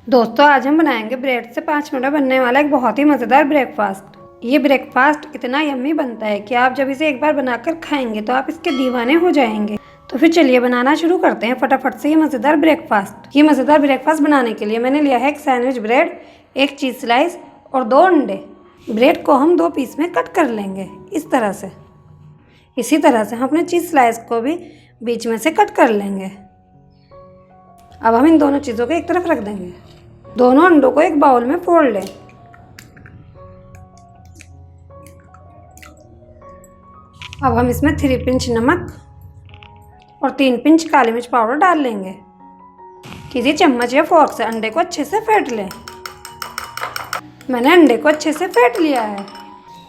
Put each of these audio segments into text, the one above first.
दोस्तों आज हम बनाएंगे ब्रेड से 5 मिनट में बनने वाला एक बहुत ही मज़ेदार ब्रेकफास्ट। ये ब्रेकफास्ट इतना यम्मी बनता है कि आप जब इसे एक बार बनाकर खाएंगे तो आप इसके दीवाने हो जाएंगे। तो फिर चलिए बनाना शुरू करते हैं फटाफट से ये मज़ेदार ब्रेकफास्ट। ये मज़ेदार ब्रेकफास्ट बनाने के लिए मैंने लिया है एक सैंडविच ब्रेड, एक चीज़ स्लाइस और 2 अंडे। ब्रेड को हम 2 पीस में कट कर लेंगे इस तरह से। इसी तरह से हम अपने चीज़ स्लाइस को भी बीच में से कट कर लेंगे। अब हम इन दोनों चीज़ों को एक तरफ रख देंगे। दोनों अंडों को एक बाउल में फोड़ लें। अब हम इसमें 3 पिंच नमक और 3 पिंच काली मिर्च पाउडर डाल लेंगे। किसी चम्मच या फोर्क से अंडे को अच्छे से फेंट लें। मैंने अंडे को अच्छे से फेंट लिया है।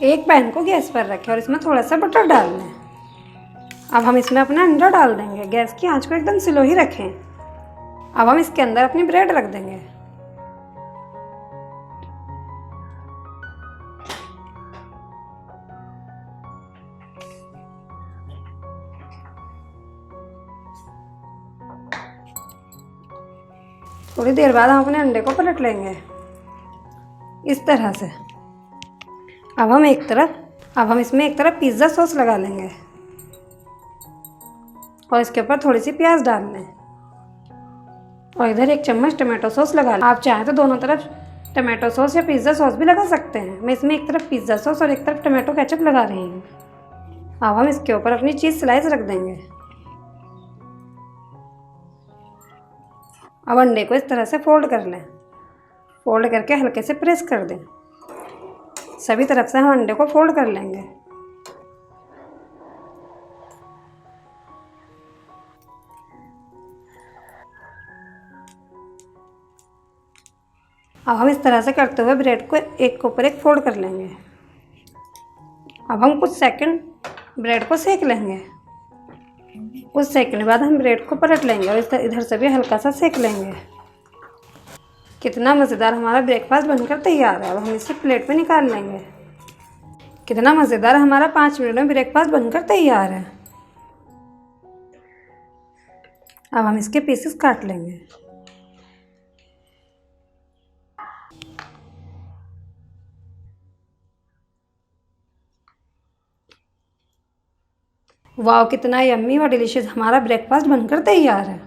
एक पैन को गैस पर रखें और इसमें थोड़ा सा बटर डाल लें। अब हम इसमें अपना अंडा डाल देंगे। गैस की आंच को एकदम स्लो ही रखें। अब हम इसके अंदर अपनी ब्रेड रख देंगे। थोड़ी देर बाद हम अपने अंडे को पलट लेंगे इस तरह से। अब हम इसमें एक तरफ पिज़्ज़ा सॉस लगा लेंगे और इसके ऊपर थोड़ी सी प्याज डाल लें और इधर 1 चम्मच टमाटो सॉस लगा लें। आप चाहें तो दोनों तरफ टमाटो सॉस या पिज़्ज़ा सॉस भी लगा सकते हैं। मैं इसमें एक तरफ पिज़्ज़ा सॉस और एक तरफ टमाटो केचप लगा रही हूँ। अब हम इसके ऊपर अपनी चीज़ स्लाइस रख देंगे। अब अंडे को इस तरह से फोल्ड कर लें। फोल्ड करके हल्के से प्रेस कर दें। सभी तरफ से हम अंडे को फोल्ड कर लेंगे। अब हम इस तरह से करते हुए ब्रेड को एक के ऊपर एक फोल्ड कर लेंगे। अब हम कुछ सेकंड ब्रेड को सेक लेंगे। कुछ सेकंड बाद हम ब्रेड को पलट लेंगे और इधर से भी हल्का सा सेक लेंगे। कितना मज़ेदार हमारा ब्रेकफास्ट बनकर तैयार है। अब हम इसे प्लेट में निकाल लेंगे। कितना मज़ेदार हमारा 5 मिनट में ब्रेकफास्ट बनकर तैयार है। अब हम इसके पीसेस काट लेंगे। वाह कितना यम्मी और डिलीशियस हमारा ब्रेकफास्ट बनकर तैयार है।